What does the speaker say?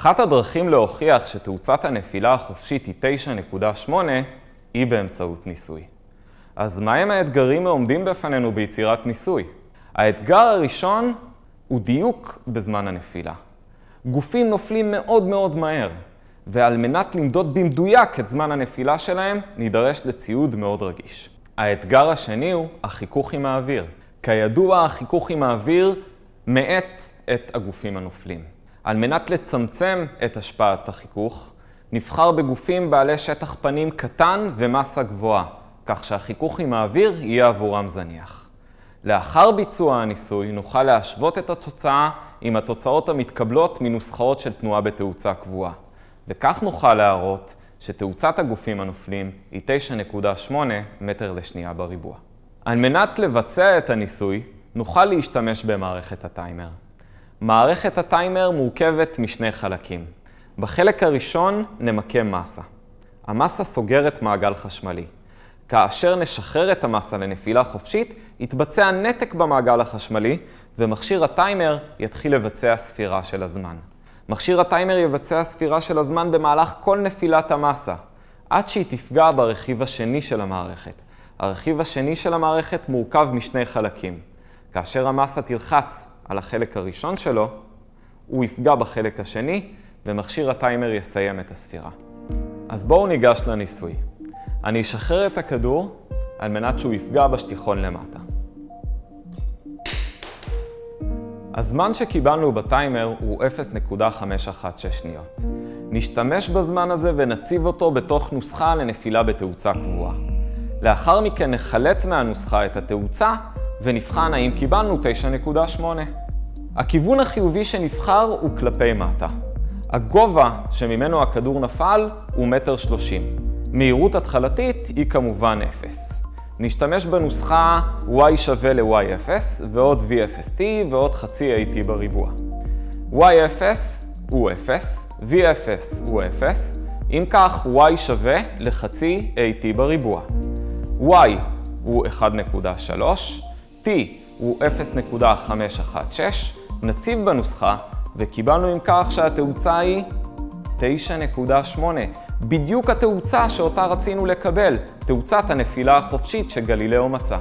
אחת הדרכים להוכיח שתאוצת הנפילה החופשית היא 9.8 היא באמצעות ניסוי. אז מהם האתגרים העומדים בפנינו ביצירת ניסוי? האתגר הראשון הוא דיוק בזמן הנפילה. גופים נופלים מאוד מאוד מהר, ועל מנת למדוד במדויק את זמן הנפילה שלהם, נידרש לציוד מאוד רגיש. האתגר השני הוא החיכוך עם האוויר. כידוע, החיכוך עם האוויר מאט את הגופים הנופלים. על מנת לצמצם את השפעת החיכוך, נבחר בגופים בעלי שטח פנים קטן ומסה גבוהה, כך שהחיכוך עם האוויר יהיה עבורם זניח. לאחר ביצוע הניסוי נוכל להשוות את התוצאה עם התוצאות המתקבלות מנוסחאות של תנועה בתאוצה קבועה. וכך נוכל להראות שתאוצת הגופים הנופלים היא 9.8 מטר לשנייה בריבוע. על מנת לבצע את הניסוי, נוכל להשתמש במערכת הטיימר. מערכת הטיימר מורכבת משני חלקים. בחלק הראשון נמקם מסה. המסה סוגרת מעגל חשמלי. כאשר נשחרר את המסה לנפילה חופשית, יתבצע נתק במעגל החשמלי, ומכשיר הטיימר יתחיל לבצע ספירה של הזמן. מכשיר הטיימר יבצע ספירה של הזמן במהלך כל נפילת המסה, עד שהיא תפגע ברכיב השני של המערכת. הרכיב השני של המערכת מורכב משני חלקים. כאשר המסה תלחץ על החלק הראשון שלו, הוא יפגע בחלק השני, ומכשיר הטיימר יסיים את הספירה. אז בואו ניגש לניסוי. אני אשחרר את הכדור על מנת שהוא יפגע בשטיחון למטה. הזמן שקיבלנו בטיימר הוא 0.516 שניות. נשתמש בזמן הזה ונציב אותו בתוך נוסחה לנפילה בתאוצה קבועה. לאחר מכן נחלץ מהנוסחה את התאוצה ונבחן האם קיבלנו 9.8. הכיוון החיובי שנבחר הוא כלפי מטה. הגובה שממנו הכדור נפל הוא 1.30 מטר. מהירות התחלתית היא כמובן 0. נשתמש בנוסחה y שווה ל-y0 ועוד v0t ועוד חצי at בריבוע. y0 הוא 0, v0 הוא 0, אם כך y שווה לחצי at בריבוע. y הוא 1.3, t הוא 0.516, נציב בנוסחה וקיבלנו אם כך שהתאוצה היא 9.8. בדיוק התאוצה שאותה רצינו לקבל, תאוצת הנפילה החופשית שגלילאו מצא.